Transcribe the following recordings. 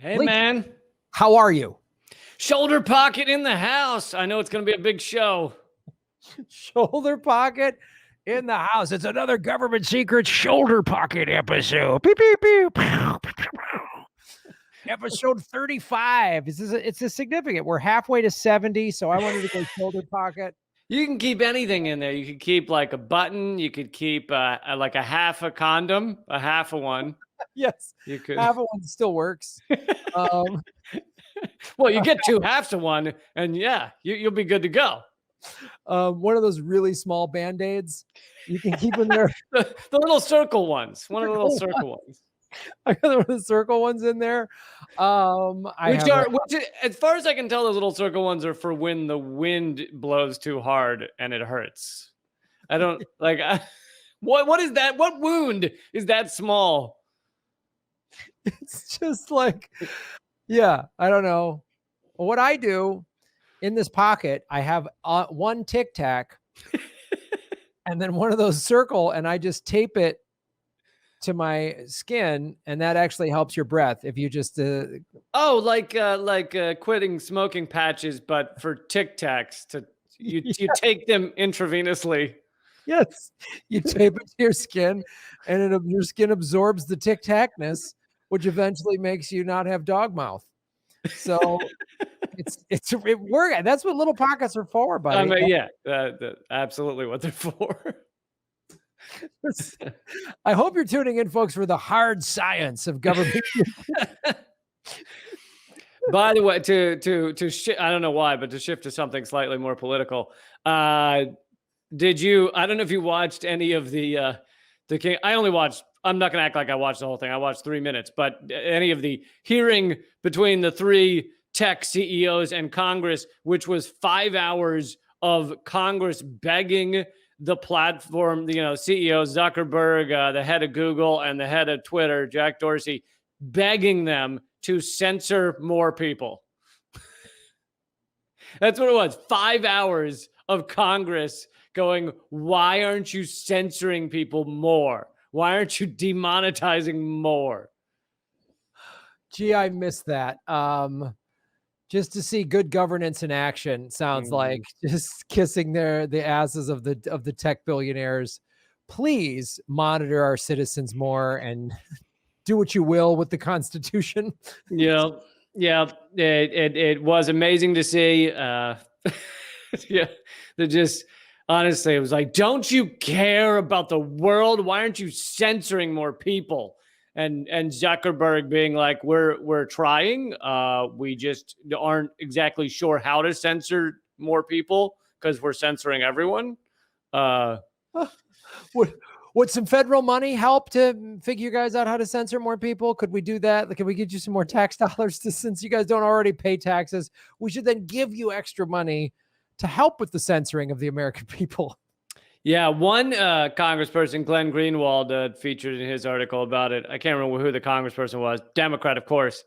Hey, Blake, man. how are you? Shoulder pocket in the house. I know it's going to be a big show. Shoulder pocket in the house. It's another government secret shoulder pocket episode. Beep, beep, beep. Episode 35. It's a significant. We're halfway to 70, so I wanted to go shoulder pocket. You can keep anything in there. You could keep like a button. You could keep like a half a condom, a half of one. Yes, You could. half of one still works. Well, you get two halves of one, and yeah, you'll be good to go. One of those really small Band-Aids. You can keep in there. The little circle ones. One of the little circle ones. I got one of the circle ones in there. Which, as far as I can tell, those little circle ones are for when the wind blows too hard and it hurts. I don't like. What is that? What wound is that small? It's just like, yeah, I don't know. What I do in this pocket, I have one Tic Tac and then one of those circle, and I just tape it to my skin, and that actually helps your breath if you just like quitting smoking patches, but for Tic Tacs you take them intravenously. Yes, you tape it to your skin, and your skin absorbs the Tic Tacness, which eventually makes you not have dog mouth. So it works. That's what little pockets are for, buddy. I mean, yeah, absolutely what they're for. I hope you're tuning in, folks, for the hard science of government. By the way, I don't know why, but to shift to something slightly more political. Did you? I don't know if you watched any of the King. I only watched. I'm not going to act like I watched the whole thing. I watched 3 minutes, but any of the hearing between the three tech CEOs and Congress, which was 5 hours of Congress begging the platform, CEO Zuckerberg, the head of Google, and the head of Twitter, Jack Dorsey, begging them to censor more people. That's what it was. 5 hours of Congress going, why aren't you censoring people more? Why aren't you demonetizing more? Gee, I missed that. Just to see good governance in action sounds like just kissing the asses of the tech billionaires. Please monitor our citizens more and do what you will with the Constitution. Yeah. It was amazing to see. Yeah, they're just honestly, it was like, don't you care about the world? Why aren't you censoring more people? And Zuckerberg being like, we're trying. We just aren't exactly sure how to censor more people because we're censoring everyone. Would some federal money help to figure you guys out how to censor more people? Could we do that? Could we get you some more tax dollars since you guys don't already pay taxes? We should then give you extra money to help with the censoring of the American people. Yeah, one congressperson, Glenn Greenwald, featured in his article about it. I can't remember who the congressperson was, Democrat, of course,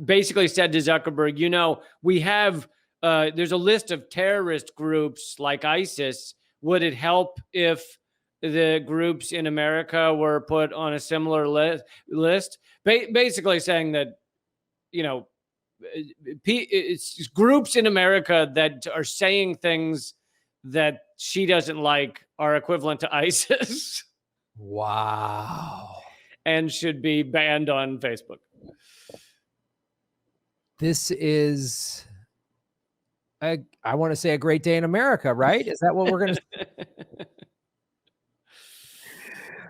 basically said to Zuckerberg, we have, there's a list of terrorist groups like ISIS. Would it help if the groups in America were put on a similar list? Basically saying that, it's groups in America that are saying things that she doesn't like are equivalent to ISIS. Wow. And should be banned on Facebook. This is, I want to say, a great day in America, right? Is that what we're going to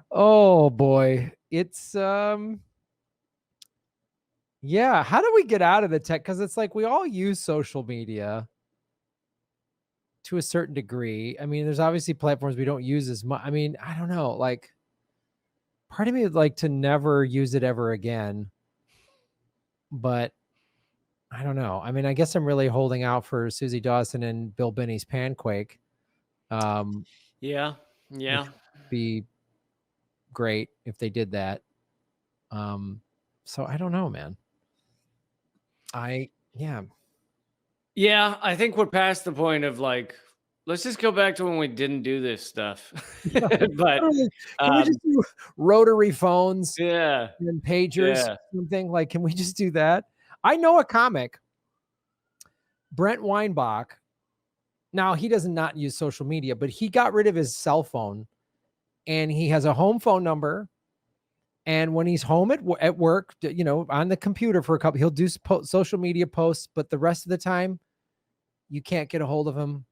Oh, boy. It's, yeah. How do we get out of the tech? Because it's like we all use social media to a certain degree. I mean, there's obviously platforms we don't use as much. I mean, I don't know. Like, part of me would like to never use it ever again. But I don't know. I mean, I guess I'm really holding out for Susie Dawson and Bill Binney's Panquake. Yeah. Be great if they did that. So I don't know, man. Yeah, I think we're past the point of like let's just go back to when we didn't do this stuff. But Literally, can we um, just do rotary phones yeah, and pagers, yeah. something like? Can we just do that? I know a comic, Brent Weinbach. Now he does not use social media, but he got rid of his cell phone, and he has a home phone number. And when he's home at work, on the computer for a couple, he'll do social media posts, but the rest of the time, you can't get a hold of him,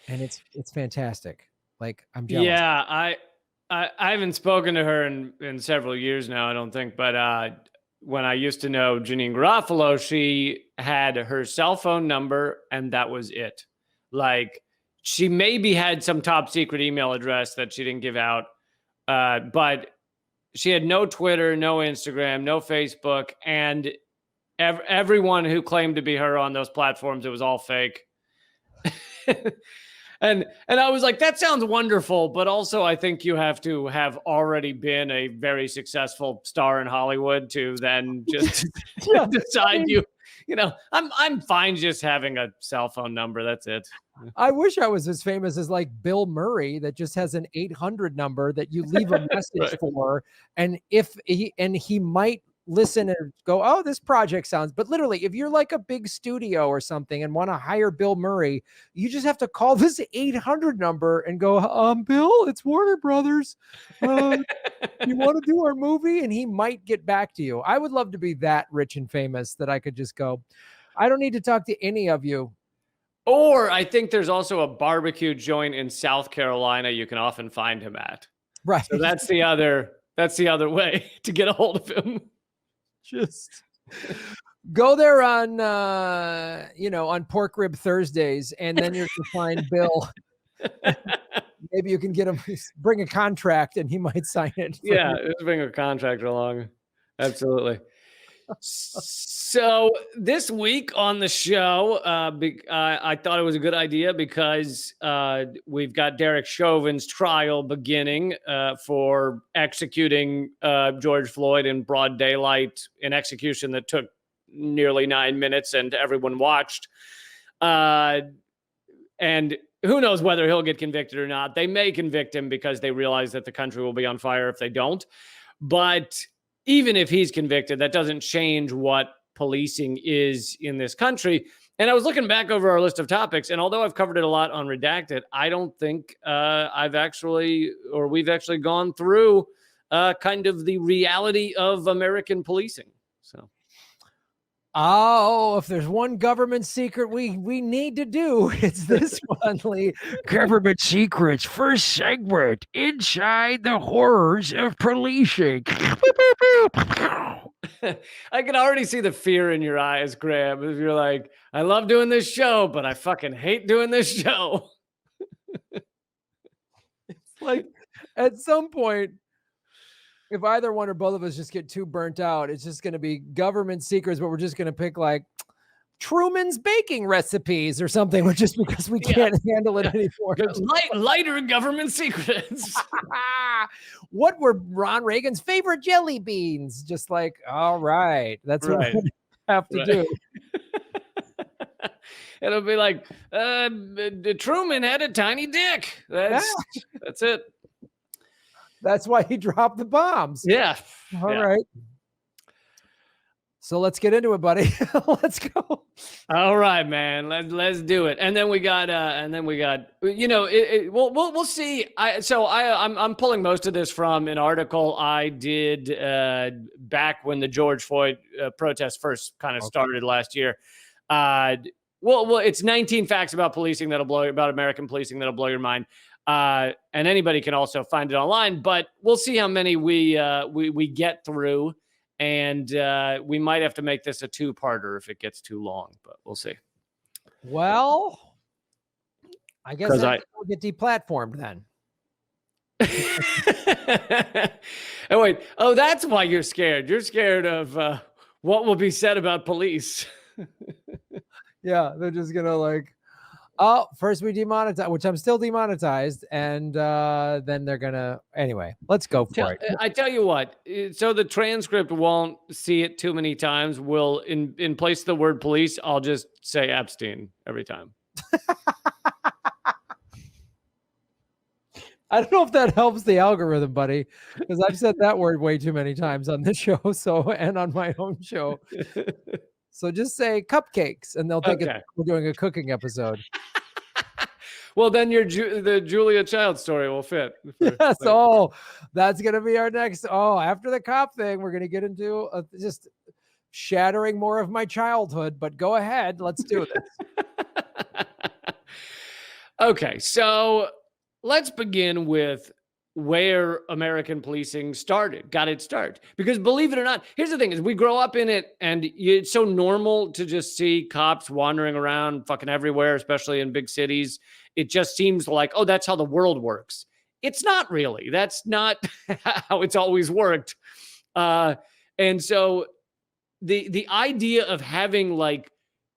and it's fantastic. Like, I'm jealous. Yeah, I haven't spoken to her in several years now, I don't think. But when I used to know Janine Garofalo, she had her cell phone number and that was it. Like, she maybe had some top secret email address that she didn't give out. But she had no Twitter, no Instagram, no Facebook, and everyone who claimed to be her on those platforms, it was all fake. And I was like, that sounds wonderful, but also I think you have to have already been a very successful star in Hollywood to then just Yeah, decide I'm fine just having a cell phone number. That's it. I wish I was as famous as like Bill Murray, that just has an 800 number that you leave a message Right. for, and he might listen and go, "Oh, this project sounds." But literally, if you're like a big studio or something and want to hire Bill Murray, you just have to call this 800 number and go, Bill, it's Warner Brothers. You want to do our movie?" And he might get back to you. I would love to be that rich and famous that I could just go, "I don't need to talk to any of you." Or I think there's also a barbecue joint in South Carolina you can often find him at. Right. So that's the other way to get a hold of him. Just go there on Pork Rib Thursdays, and then you're gonna find Bill. Maybe you can get him, bring a contract, and he might sign it. Yeah, let's bring a contractor along. Absolutely. So this week on the show, I thought it was a good idea because we've got Derek Chauvin's trial beginning for executing George Floyd in broad daylight, an execution that took nearly 9 minutes and everyone watched. And who knows whether he'll get convicted or not. They may convict him because they realize that the country will be on fire if they don't. But even if he's convicted, that doesn't change what policing is in this country. And I was looking back over our list of topics, and although I've covered it a lot on Redacted, I don't think we've actually gone through kind of the reality of American policing. So, if there's one government secret we need to do, it's this one, Lee. Government secrets, first segment, inside the horrors of policing. I can already see the fear in your eyes, Graham. If you're like, I love doing this show, but I fucking hate doing this show. It's like, at some point, if either one or both of us just get too burnt out, it's just going to be government secrets, but we're just going to pick like Truman's baking recipes or something, just because we can't handle it anymore. Lighter government secrets. What were Ron Reagan's favorite jelly beans? Just like, all right, that's what we have to do. It'll be like, Truman had a tiny dick. That's it. That's why he dropped the bombs. Yeah. All right. So let's get into it, buddy. Let's go. All right, man. Let's do it. And then we got, we'll see. I'm pulling most of this from an article I did back when the George Floyd protest first kind of started last year. It's 19 facts about policing about American policing that'll blow your mind. And anybody can also find it online, but we'll see how many we get through. And we might have to make this a two-parter if it gets too long, but we'll see. Well, I guess we'll get deplatformed then. Oh, wait. Oh, that's why you're scared. You're scared of what will be said about police. Yeah, they're just going to first we demonetize, which I'm still demonetized, and then they're gonna anyway. Let's go for it. I tell you what. So the transcript won't see it too many times. We'll in place of the word police, I'll just say Epstein every time. I don't know if that helps the algorithm, buddy, because I've said that word way too many times on this show. So, and on my own show. So just say cupcakes, and they'll think Okay. we're doing a cooking episode. Well, then the Julia Child story will fit. Yes. Oh, that's gonna be our next. Oh, after the cop thing, we're gonna get into just shattering more of my childhood. But go ahead, let's do this. Okay, so let's begin with where American policing got its start. Because believe it or not, here's the thing: is we grow up in it, and it's so normal to just see cops wandering around fucking everywhere, especially in big cities. It just seems like, oh, that's how the world works. It's not really. That's not how it's always worked. And so the idea of having like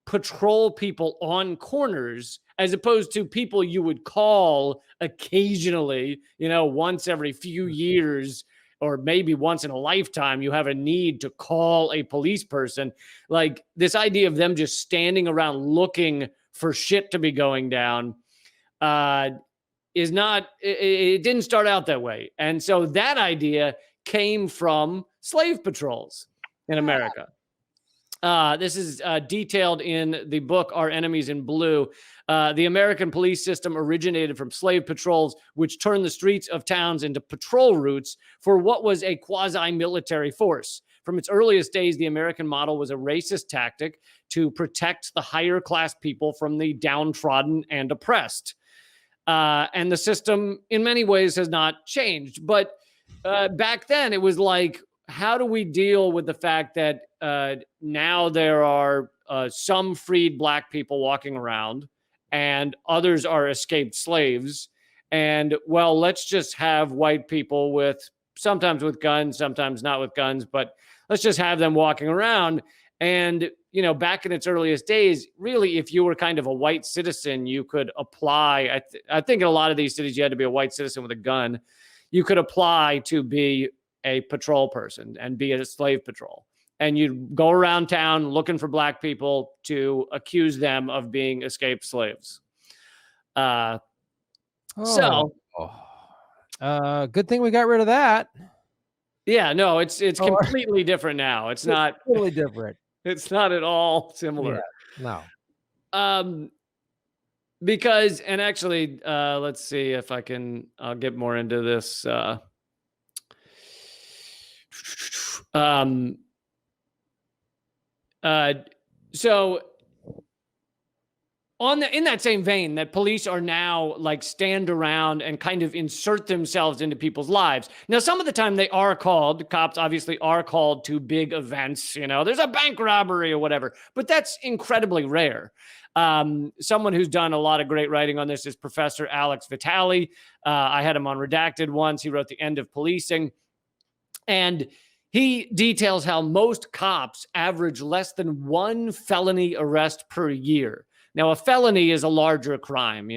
patrol people on corners as opposed to people you would call occasionally, once every few years or maybe once in a lifetime, you have a need to call a police person. Like this idea of them just standing around looking for shit to be going down is not, it didn't start out that way. And so that idea came from slave patrols in America. This is detailed in the book Our Enemies in Blue. The American police system originated from slave patrols, which turned the streets of towns into patrol routes for what was a quasi-military force. From its earliest days, the American model was a racist tactic to protect the higher class people from the downtrodden and oppressed. And the system, in many ways, has not changed. But back then, it was like, how do we deal with the fact that now there are some freed Black people walking around and others are escaped slaves? And, well, let's just have white people sometimes with guns, sometimes not with guns, but let's just have them walking around. And, back in its earliest days, really, if you were kind of a white citizen, you could apply. I think in a lot of these cities, you had to be a white citizen with a gun. You could apply to be a patrol person and be a slave patrol. And you'd go around town looking for Black people to accuse them of being escaped slaves. Good thing we got rid of that. Yeah, no, it's completely different now. It's not totally different. It's not at all similar. Yeah, no. Because, and actually, let's see if I'll get more into this. So in that same vein, that police are now like stand around and kind of insert themselves into people's lives. Now, some of the time cops obviously are called to big events, there's a bank robbery or whatever, but that's incredibly rare. Someone who's done a lot of great writing on this is Professor Alex Vitale. I had him on Redacted once. He wrote The End of Policing. And he details how most cops average less than one felony arrest per year. Now, a felony is a larger crime,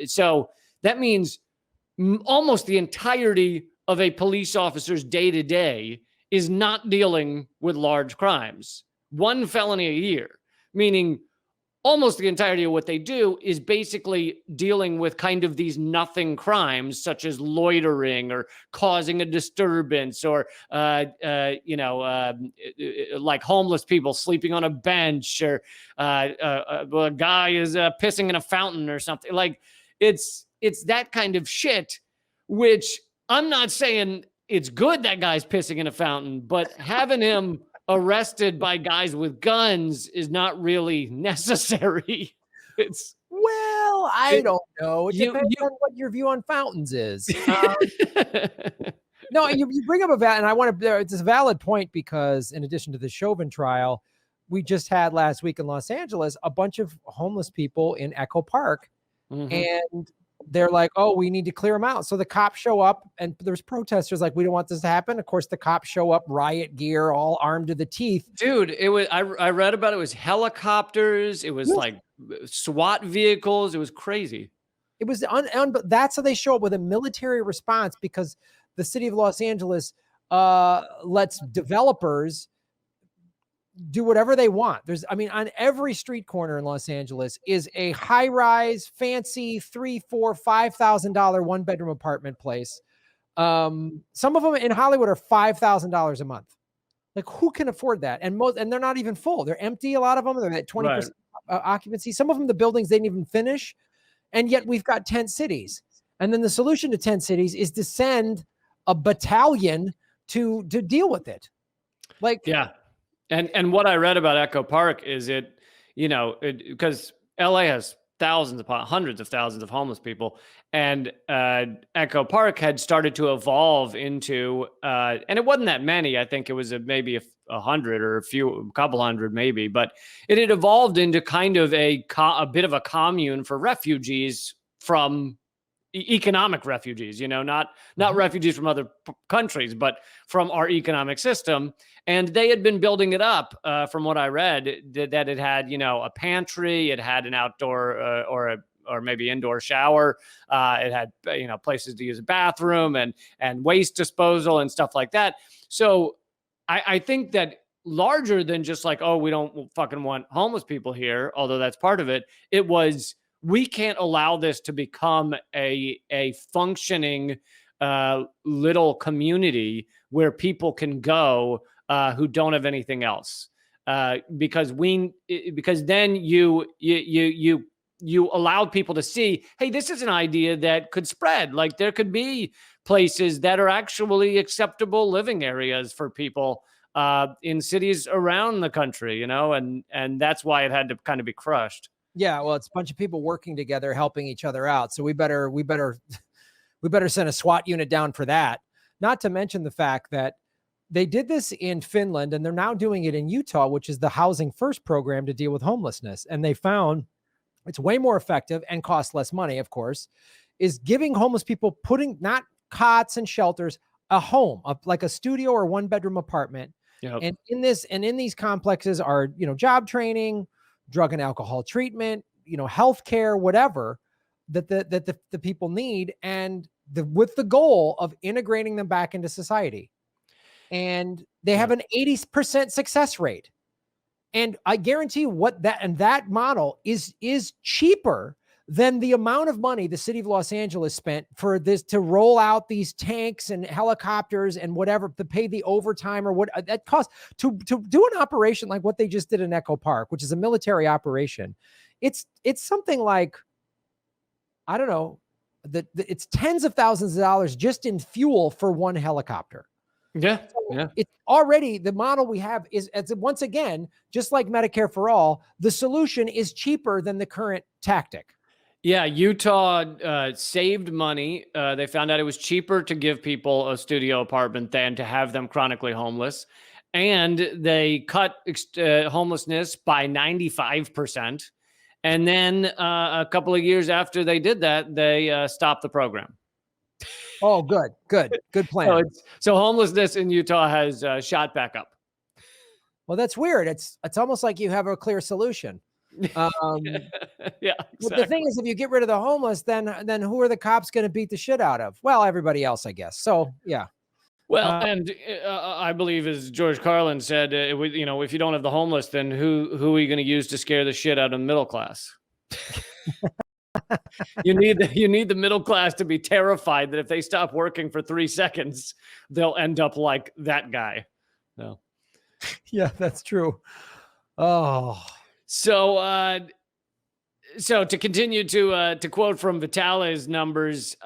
so that means almost the entirety of a police officer's day-to-day is not dealing with large crimes. One felony a year, meaning almost the entirety of what they do is basically dealing with kind of these nothing crimes, such as loitering or causing a disturbance or, like homeless people sleeping on a bench or a guy is pissing in a fountain or something. Like it's that kind of shit, which I'm not saying it's good that guy's pissing in a fountain, but having him arrested by guys with guns is not really necessary. I don't know. It depends on what your view on fountains is. No, you bring up it's a valid point, because in addition to the Chauvin trial, we just had last week in Los Angeles a bunch of homeless people in Echo Park, and they're like, oh, we need to clear them out. So the cops show up, and there's protesters like, we don't want this to happen. Of course, the cops show up, riot gear, all armed to the teeth. Dude, it was, I read about it. It was helicopters. It was like SWAT vehicles. It was crazy. It was but that's how they show up, with a military response, because the city of Los Angeles lets developers do whatever they want. I mean, on every street corner in Los Angeles is a high-rise, fancy $3, $4, $5,000 one-bedroom apartment place. Some of them in Hollywood are $5,000 a month. Like, who can afford that? And they're not even full. They're empty. A lot of them, they're at 20% occupancy. Some of them, the buildings didn't even finish. And yet we've got tent cities. And then the solution to tent cities is to send a battalion to deal with it. Like, yeah. And what I read about Echo Park is because LA has hundreds of thousands of homeless people, and Echo Park had started to evolve into, and it wasn't that many. I think it was maybe 100 or a couple hundred maybe, but it had evolved into kind of a bit of a commune for refugees from economic refugees, not refugees from other countries, but from our economic system. And they had been building it up, from what I read, that it had, a pantry, it had an outdoor or maybe indoor shower, it had, places to use a bathroom and waste disposal and stuff like that. So I think that larger than just like, oh, we don't fucking want homeless people here, although that's part of it, it was, we can't allow this to become a functioning little community where people can go who don't have anything else, because then you allowed people to see, hey, this is an idea that could spread. Like, there could be places that are actually acceptable living areas for people in cities around the country, and that's why it had to kind of be crushed. Yeah, well, it's a bunch of people working together, helping each other out. So we better send a SWAT unit down for that. Not to mention the fact that they did this in Finland, and they're now doing it in Utah, which is the Housing First program to deal with homelessness. And they found it's way more effective and costs less money, of course, is giving homeless people, putting not cots and shelters, a home, like a studio or one-bedroom apartment. Yep. And in these complexes are, job training, drug and alcohol treatment, healthcare, whatever that the people need, and with the goal of integrating them back into society. And they have an 80% success rate. And I guarantee you that model is cheaper than the amount of money the city of Los Angeles spent for this, to roll out these tanks and helicopters and whatever, to pay the overtime or what that costs to do an operation like what they just did in Echo Park, which is a military operation. It's something like, I don't know, it's tens of thousands of dollars just in fuel for one helicopter. Yeah. So yeah. It's already, the model we have is, once again, just like Medicare for all, the solution is cheaper than the current tactic. Yeah, Utah saved money. They found out it was cheaper to give people a studio apartment than to have them chronically homeless. And they cut homelessness by 95%. And then a couple of years after they did that, they stopped the program. Oh, good plan. So homelessness in Utah has shot back up. Well, that's weird. It's almost like you have a clear solution. Yeah, exactly. But the thing is, if you get rid of the homeless, then who are the cops going to beat the shit out of? Well, everybody else, I guess. So yeah. Well, and I believe, as George Carlin said, if you don't have the homeless, then who are you going to use to scare the shit out of the middle class? You need the middle class to be terrified that if they stop working for 3 seconds, they'll end up like that guy. No. Yeah, that's true. Oh. So to continue to quote from Vitale's numbers,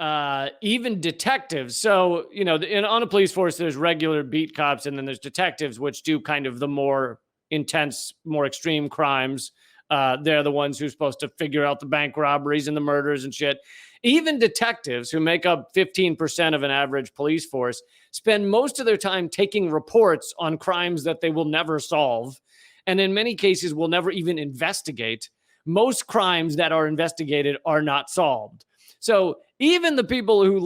even detectives. So, on a police force, there's regular beat cops, and then there's detectives, which do kind of the more intense, more extreme crimes. They're the ones who are supposed to figure out the bank robberies and the murders and shit. Even detectives, who make up 15% of an average police force, spend most of their time taking reports on crimes that they will never solve, and in many cases will never even investigate. Most crimes that are investigated are not solved. So even the people who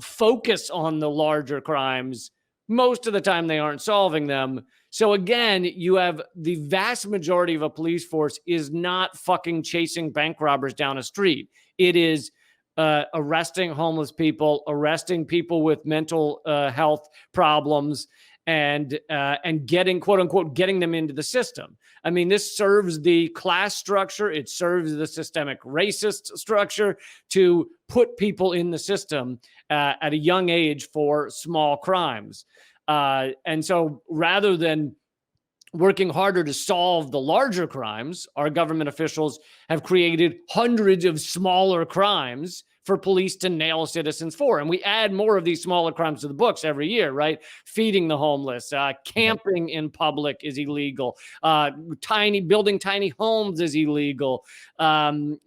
focus on the larger crimes, most of the time they aren't solving them. So again, you have the vast majority of a police force is not fucking chasing bank robbers down a street. It is arresting homeless people, arresting people with mental health problems, and getting, quote unquote, getting them into the system. I mean, this serves the class structure. It serves the systemic racist structure to put people in the system at a young age for small crimes. And so rather than working harder to solve the larger crimes, our government officials have created hundreds of smaller crimes for police to nail citizens for. And we add more of these smaller crimes to the books every year, right? Feeding the homeless, camping in public is illegal, building tiny homes is illegal, and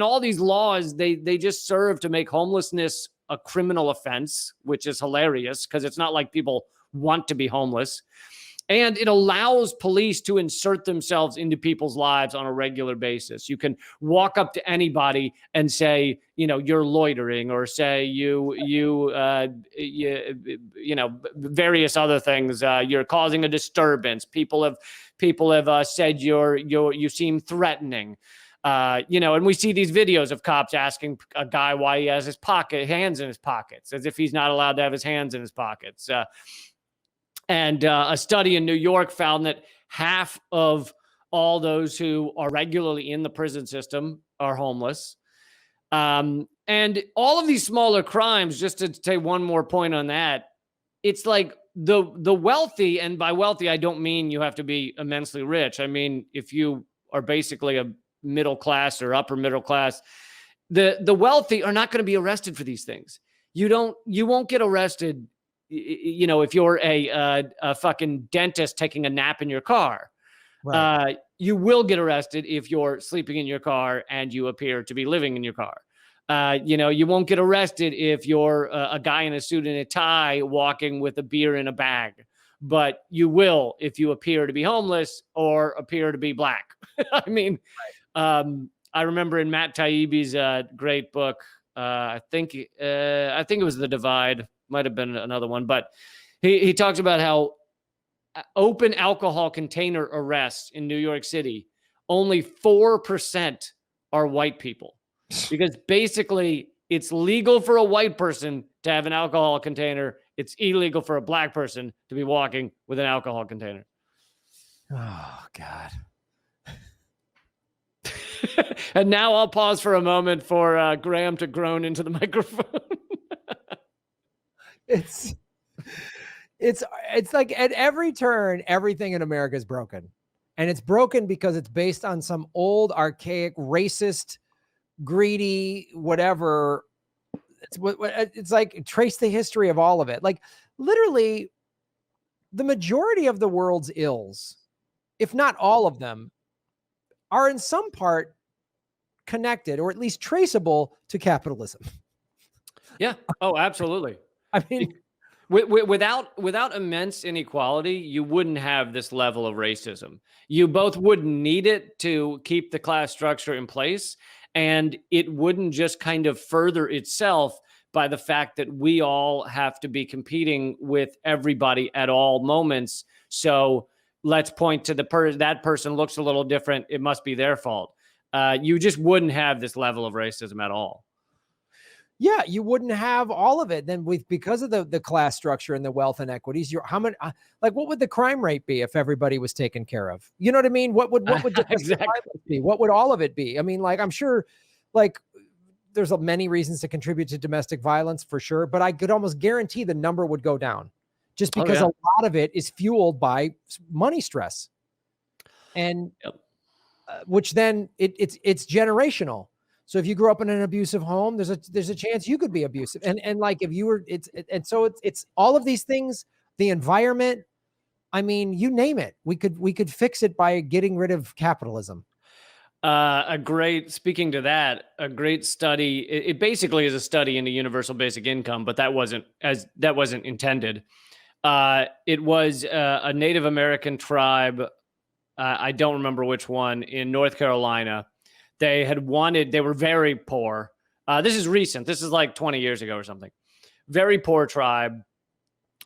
all these laws, they just serve to make homelessness a criminal offense, which is hilarious because it's not like people want to be homeless. And it allows police to insert themselves into people's lives on a regular basis. You can walk up to anybody and say, you're loitering, or say various other things. You're causing a disturbance. People have said you seem threatening. And we see these videos of cops asking a guy why he has his hands in his pockets, as if he's not allowed to have his hands in his pockets. And a study in New York found that half of all those who are regularly in the prison system are homeless. And all of these smaller crimes, just to say one more point on that, it's like the wealthy, and by wealthy, I don't mean you have to be immensely rich. I mean, if you are basically a middle class or upper middle class, the wealthy are not going to be arrested for these things. You won't get arrested if you're a fucking dentist taking a nap in your car. Right. You will get arrested if you're sleeping in your car and you appear to be living in your car. You won't get arrested if you're a guy in a suit and a tie walking with a beer in a bag, but you will if you appear to be homeless or appear to be black. I mean, right. I remember in Matt Taibbi's great book, I think it was The Divide. Might have been another one, but he talks about how open alcohol container arrests in New York City, only 4% are white people, because basically it's legal for a white person to have an alcohol container. It's illegal for a black person to be walking with an alcohol container. Oh, God. And now I'll pause for a moment for Graham to groan into the microphone. It's like at every turn, everything in America is broken, and it's broken because it's based on some old, archaic, racist, greedy, whatever. It's like trace the history of all of it. Like literally the majority of the world's ills, if not all of them, are in some part connected or at least traceable to capitalism. Yeah. Oh, absolutely. I mean, without immense inequality, you wouldn't have this level of racism. You both wouldn't need it to keep the class structure in place, and it wouldn't just kind of further itself by the fact that we all have to be competing with everybody at all moments. So let's point to that person looks a little different. It must be their fault. You just wouldn't have this level of racism at all. Yeah, you wouldn't have all of it then because of the class structure and the wealth inequities. What would the crime rate be if everybody was taken care of? You know what I mean? What would exactly be? What would all of it be? I mean, like, I'm sure, like, there's many reasons to contribute to domestic violence for sure, but I could almost guarantee the number would go down just because a lot of it is fueled by money stress, and which then it's generational. So if you grew up in an abusive home, there's a chance you could be abusive. And like if you were, so it's all of these things, the environment. I mean, you name it. We could fix it by getting rid of capitalism. Speaking to that, a great study. It basically is a study into universal basic income, but that wasn't intended. It was a Native American tribe. I don't remember which one, in North Carolina. They were very poor. This is recent. This is like 20 years ago or something. Very poor tribe.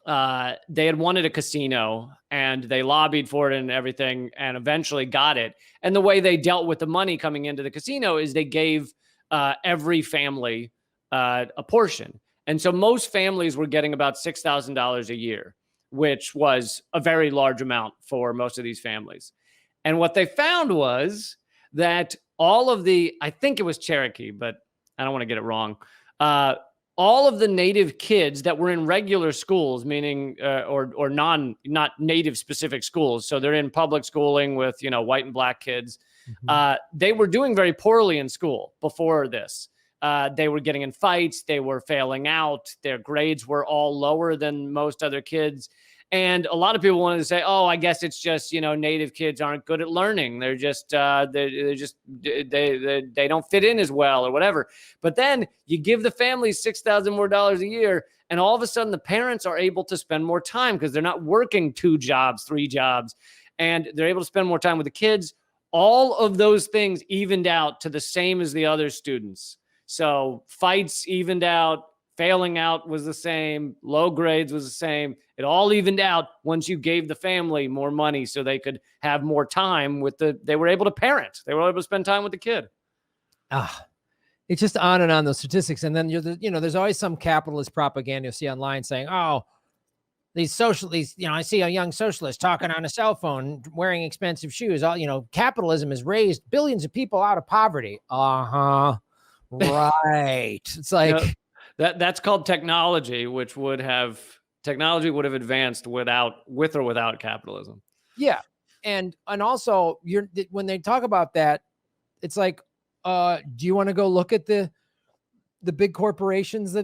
They had wanted a casino, and they lobbied for it and everything, and eventually got it. And the way they dealt with the money coming into the casino is they gave every family a portion. And so most families were getting about $6,000 a year. which was a very large amount for most of these families. And what they found was that all of the, I think it was Cherokee, but I don't want to get it wrong. All of the native kids that were in regular schools, meaning or not native specific schools, so they're in public schooling with white and black kids. They were doing very poorly in school before this. They were getting in fights. They were failing out. Their grades were all lower than most other kids. And a lot of people wanted to say, "Oh, I guess it's just native kids aren't good at learning. They're just they don't fit in as well or whatever." But then you give the families $6,000 more a year, and all of a sudden the parents are able to spend more time because they're not working 2 jobs, 3 jobs, and they're able to spend more time with the kids. All of those things evened out to the same as the other students. So fights evened out. Failing out was the same. Low grades was the same. It all evened out once you gave the family more money so they could have more time they were able to parent. They were able to spend time with the kid. It's just on and on those statistics. And then, there's always some capitalist propaganda you'll see online saying, "Oh, these socialists, I see a young socialist talking on a cell phone, wearing expensive shoes. Capitalism has raised billions of people out of poverty." Right. It's like, that's called technology, technology would have advanced with or without capitalism. Yeah. And also when they talk about that, it's like, do you want to go look at the big corporations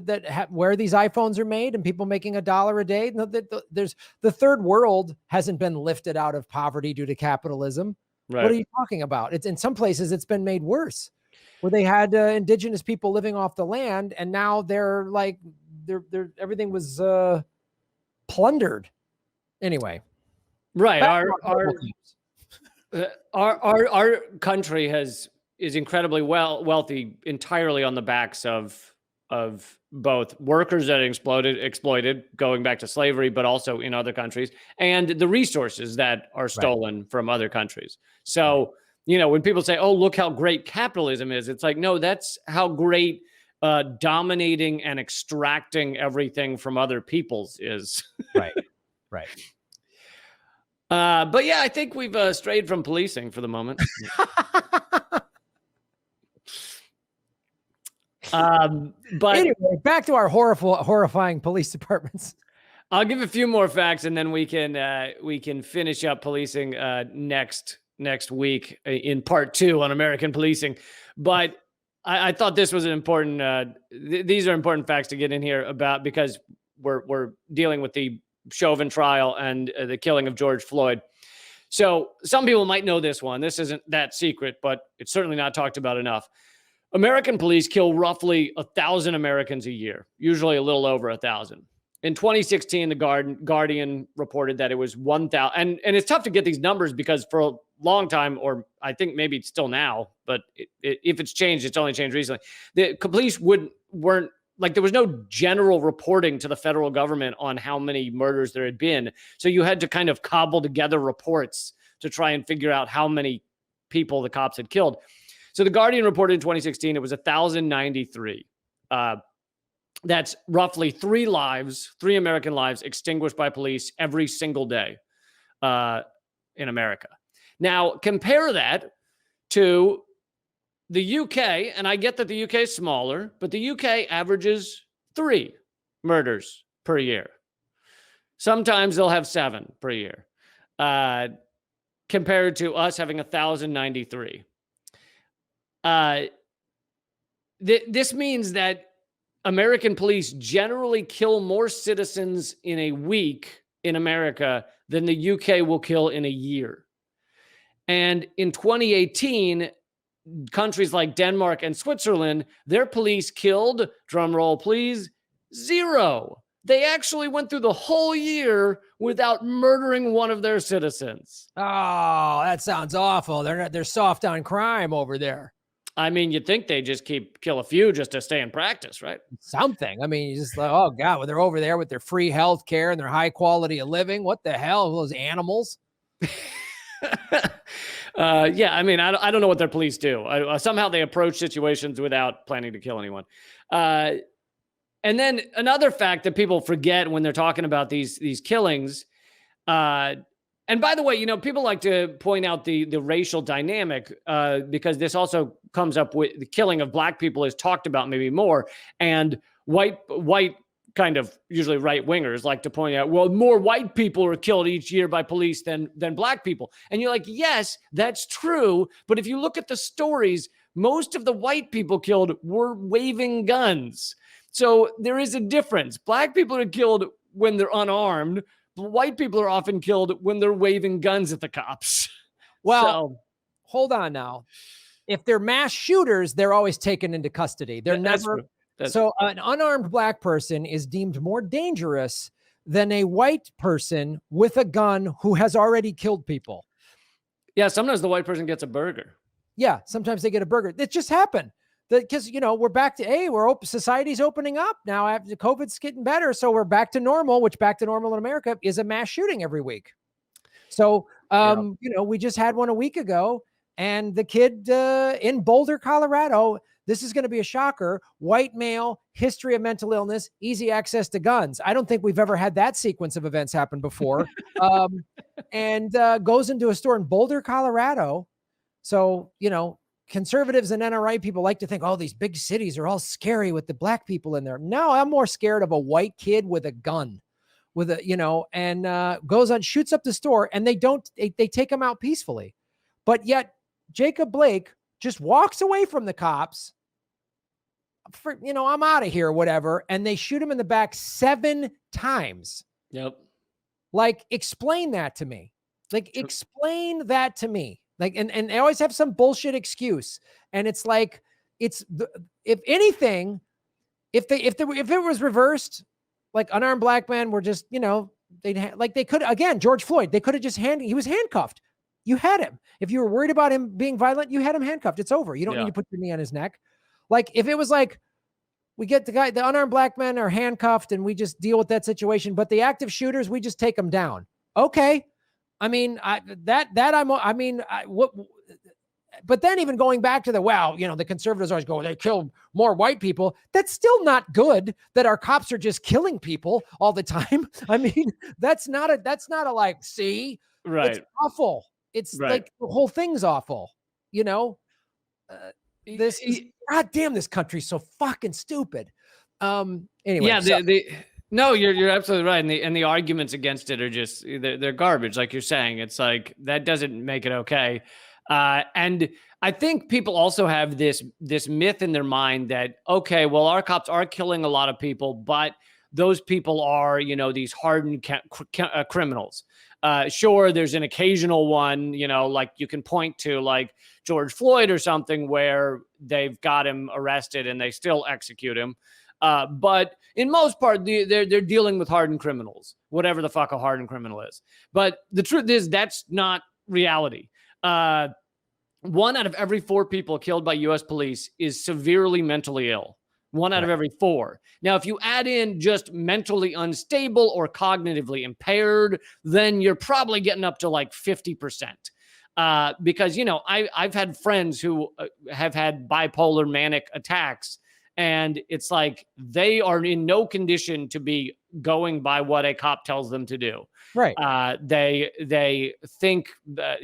where these iPhones are made and people making $1 a day? No, there's the third world hasn't been lifted out of poverty due to capitalism. Right. What are you talking about? It's in some places it's been made worse, where they had indigenous people living off the land, and now they're like everything was plundered. Anyway, right. Our country is incredibly wealthy entirely on the backs of both workers that exploited going back to slavery, but also in other countries, and the resources that are stolen from other countries. So, when people say, "Oh, look how great capitalism is," it's like, no, that's how great dominating and extracting everything from other peoples is. Right. But yeah, I think we've strayed from policing for the moment. But anyway, back to our horrifying police departments. I'll give a few more facts, and then we can finish up policing next week in part 2 on American policing. But I thought this was an important. These are important facts to get in here about, because we're dealing with the Chauvin trial and the killing of George Floyd. So some people might know this one. This isn't that secret, but it's certainly not talked about enough. American police kill roughly 1,000 Americans a year, usually a little over 1,000. In 2016, the Guardian reported that it was 1,000. And it's tough to get these numbers because for a long time, or I think maybe it's still now, but if it's changed, it's only changed recently. The police weren't like, there was no general reporting to the federal government on how many murders there had been. So you had to kind of cobble together reports to try and figure out how many people the cops had killed. So the Guardian reported in 2016, it was 1,093. That's roughly 3 American lives extinguished by police every single day in America. Now, compare that to the UK, and I get that the UK is smaller, but the UK averages 3 murders per year. Sometimes they'll have 7 per year, compared to us having 1,093. This means that American police generally kill more citizens in a week in America than the UK will kill in a year. And in 2018, countries like Denmark and Switzerland, their police killed, drum roll please, 0. They actually went through the whole year without murdering one of their citizens. Oh, that sounds awful. They're soft on crime over there. I mean, you'd think they just kill a few just to stay in practice, right? Something. I mean, you just like, oh God, well, they're over there with their free health care and their high quality of living. What the hell? Those animals. Yeah, I mean, I don't know what their police do. Somehow they approach situations without planning to kill anyone. And then another fact that people forget when they're talking about these killings, and by the way, people like to point out the racial dynamic because this also comes up with the killing of black people is talked about maybe more, and white kind of usually right wingers like to point out, well, more white people are killed each year by police than black people, and you're like, yes, that's true, but if you look at the stories, most of the white people killed were waving guns. So there is a difference. Black people are killed when they're unarmed. White people are often killed when they're waving guns at the cops. Well, hold on now. If they're mass shooters, they're always taken into custody. They're never. An unarmed black person is deemed more dangerous than a white person with a gun who has already killed people. Yeah, sometimes the white person gets a burger. Yeah, sometimes they get a burger. That just happened. Because we're back to society's opening up now after COVID's getting better, so we're back to normal. Which back to normal in America is a mass shooting every week. So we just had one a week ago, and the kid in Boulder, Colorado. This is going to be a shocker. White male, history of mental illness, easy access to guns. I don't think we've ever had that sequence of events happen before. And goes into a store in Boulder, Colorado. So conservatives and NRA people like to think, oh, these big cities are all scary with the black people in there. No, I'm more scared of a white kid with a gun, and goes on, shoots up the store, and they take him out peacefully. But yet Jacob Blake just walks away from the cops for, I'm out of here, whatever. And they shoot him in the back 7 times. Yep. Like, explain that to me. Explain that to me. Like, and they always have some bullshit excuse. And it's like, if anything, if it was reversed, like unarmed black men were just, they could, again, George Floyd, they could have just he was handcuffed. You had him. If you were worried about him being violent, you had him handcuffed. It's over. You don't need to put your knee on his neck. Like, if it was like, we get the unarmed black men are handcuffed and we just deal with that situation, but the active shooters, we just take them down. Okay. I mean, but then even going back to the conservatives always go, they kill more white people. That's still not good that our cops are just killing people all the time. I mean, that's not a like, see, right. It's awful. It's right. Like the whole thing's awful. God damn, this country's so fucking stupid. Anyway. Yeah. No, you're absolutely right. And the arguments against it are just, they're garbage. Like you're saying, it's like, that doesn't make it okay. And I think people also have this myth in their mind that, okay, well, our cops are killing a lot of people, but those people are, these hardened criminals. Sure, there's an occasional one, like you can point to like George Floyd or something where they've got him arrested and they still execute him. But in most part, they're dealing with hardened criminals, whatever the fuck a hardened criminal is. But the truth is that's not reality. 1 out of every 4 people killed by U.S. police is severely mentally ill. 1 out of every 4. Now, if you add in just mentally unstable or cognitively impaired, then you're probably getting up to like 50%. Because, I've had friends who have had bipolar manic attacks, and it's like they are in no condition to be going by what a cop tells them to do. Right. They think that,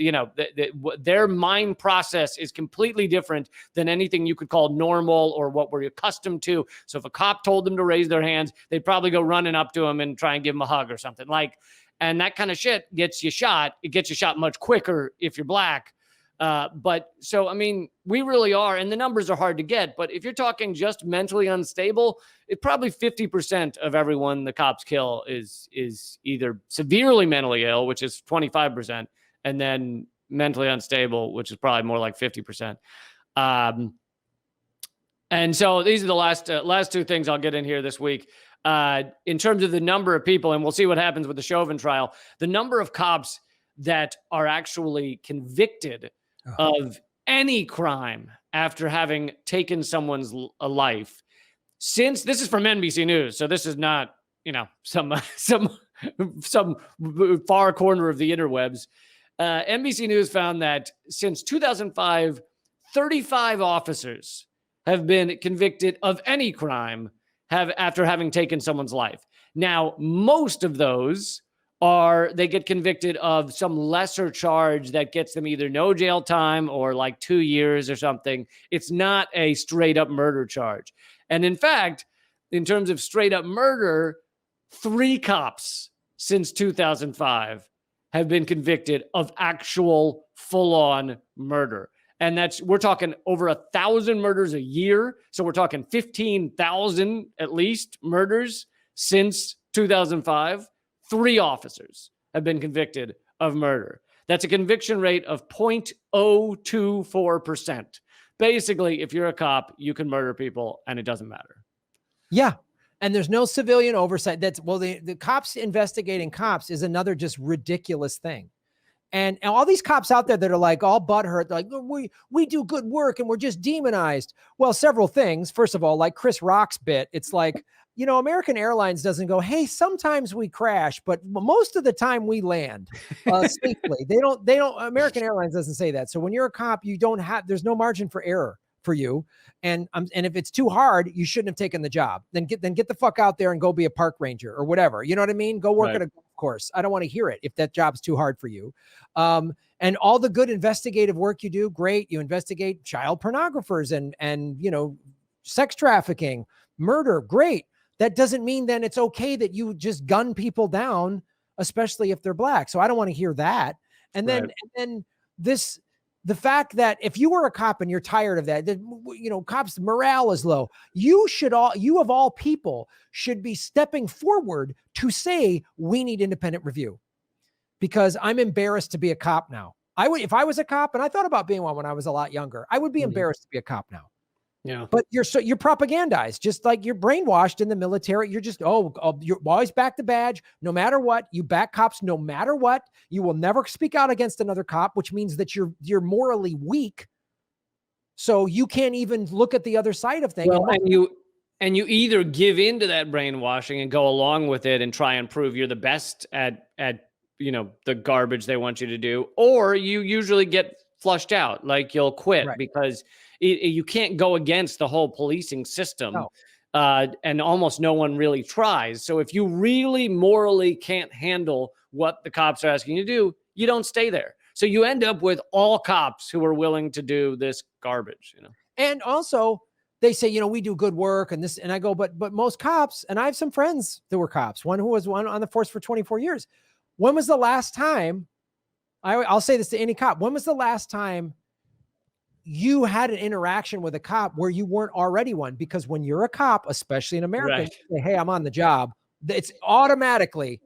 their mind process is completely different than anything you could call normal or what we're accustomed to. So if a cop told them to raise their hands, they'd probably go running up to him and try and give him a hug or something. And that kind of shit gets you shot. It gets you shot much quicker if you're black. But so, I mean, we really are, and the numbers are hard to get, but if you're talking just mentally unstable, it probably 50% of everyone the cops kill is either severely mentally ill, which is 25%, and then mentally unstable, which is probably more like 50%. And so these are the last 2 things I'll get in here this week. In terms of the number of people, and we'll see what happens with the Chauvin trial, the number of cops that are actually convicted of any crime after having taken someone's life, since this is from NBC News, so this is not, some far corner of the interwebs. NBC News found that since 2005, 35 officers have been convicted of any crime after having taken someone's life. Now, most of those they get convicted of some lesser charge that gets them either no jail time or like 2 years or something. It's not a straight up murder charge. And in fact, in terms of straight up murder, 3 cops since 2005 have been convicted of actual full on murder. And we're talking over 1,000 murders a year. So we're talking 15,000 at least murders since 2005. 3 officers have been convicted of murder. That's a conviction rate of 0.024%. Basically, if you're a cop, you can murder people and it doesn't matter. Yeah. And there's no civilian oversight. The cops investigating cops is another just ridiculous thing. And all these cops out there that are like all butthurt, like we do good work and we're just demonized. Well, several things. First of all, like Chris Rock's bit, it's like, American Airlines doesn't go, hey, sometimes we crash, but most of the time we land safely. They don't, American Airlines doesn't say that. So when you're a cop, there's no margin for error for you. And if it's too hard, you shouldn't have taken the job. Then get the fuck out there and go be a park ranger or whatever. You know what I mean? Go work at a golf course. I don't want to hear it if that job's too hard for you. And all the good investigative work you do, great. You investigate child pornographers and sex trafficking, murder, great. That doesn't mean then it's okay that you just gun people down, especially if they're black. So I don't want to hear that. And then the fact that if you were a cop and you're tired of that, cops' morale is low. You of all people should be stepping forward to say, we need independent review, because I'm embarrassed to be a cop now. If I was a cop, and I thought about being one when I was a lot younger, I would be embarrassed to be a cop now. Yeah. But you're propagandized, just like you're brainwashed in the military. You're just, you're always back the badge. No matter what, you back cops, no matter what. You will never speak out against another cop, which means that you're morally weak. So you can't even look at the other side of things. Well, and you either give into that brainwashing and go along with it and try and prove you're the best at the garbage they want you to do, or you usually get flushed out, like you'll quit because you can't go against the whole policing system. No. And almost no one really tries. So if you really morally can't handle what the cops are asking you to do, you don't stay there. So you end up with all cops who are willing to do this garbage, And also they say, we do good work and this, and I go, but most cops, and I have some friends that were cops, one who was on the force for 24 years. When was the last time, I'll say this to any cop, when was the last time you had an interaction with a cop where you weren't already one? Because when you're a cop, especially in America, you say, hey, I'm on the job, it's automatically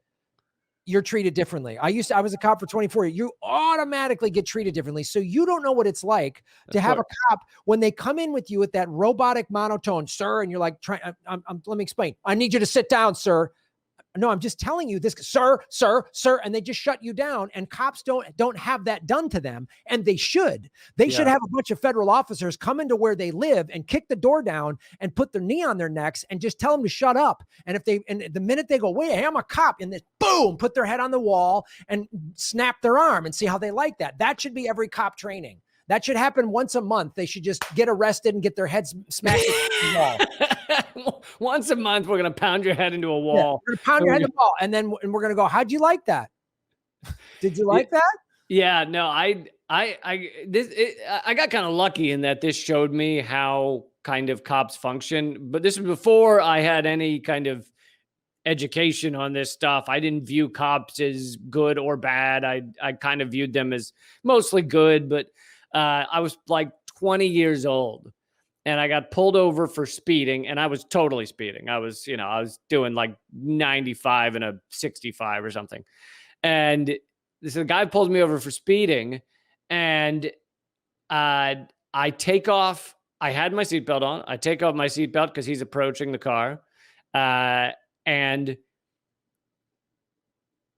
you're treated differently. I was a cop for 24 years. You automatically get treated differently. So you don't know what it's like to have a cop when they come in with you with that robotic monotone, sir. And you're like, let me explain. I need you to sit down, sir. No, I'm just telling you this, sir. And they just shut you down. And cops don't have that done to them. And they should. They should have a bunch of federal officers come into where they live and kick the door down and put their knee on their necks and just tell them to shut up. And the minute they go, wait, hey, I'm a cop, and this boom, put their head on the wall and snap their arm and see how they like that. That should be every cop training. That should happen once a month. They should just get arrested and get their heads smashed into the wall. Once a month, we're going to pound your head into a wall. We're going to pound your head into the wall. And then we're going to go, how'd you like that? Did you like that? Yeah, no, I got kind of lucky in that this showed me how kind of cops function. But this was before I had any kind of education on this stuff. I didn't view cops as good or bad. I kind of viewed them as mostly good, but I was like 20 years old and I got pulled over for speeding, and I was totally speeding. I was doing like 95 and a 65 or something. And this guy pulls me over for speeding, and I take off. I had my seatbelt on. I take off my seatbelt because he's approaching the car. And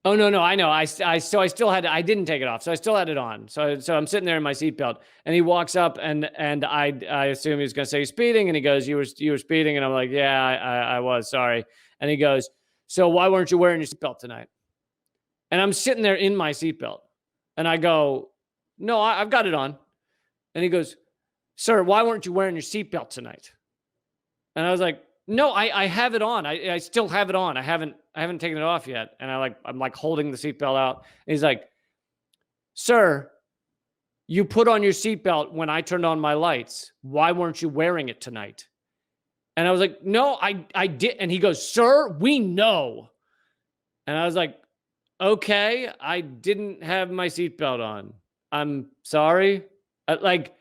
oh, no, I know. I still had, I didn't take it off. So I still had it on. So I'm sitting there in my seatbelt, and he walks up and I assume he's going to say speeding. And he goes, you were speeding. And I'm like, yeah, I was, sorry. And he goes, so why weren't you wearing your seatbelt tonight? And I'm sitting there in my seatbelt, and I go, no, I've got it on. And he goes, sir, why weren't you wearing your seatbelt tonight? And I was like, No, I have it on. I still have it on. I haven't taken it off yet. And I'm like holding the seatbelt out. And he's like, "Sir, you put on your seatbelt when I turned on my lights. Why weren't you wearing it tonight?" And I was like, "No, I did." And he goes, "Sir, we know." And I was like, "Okay, I didn't have my seatbelt on. I'm sorry." Like,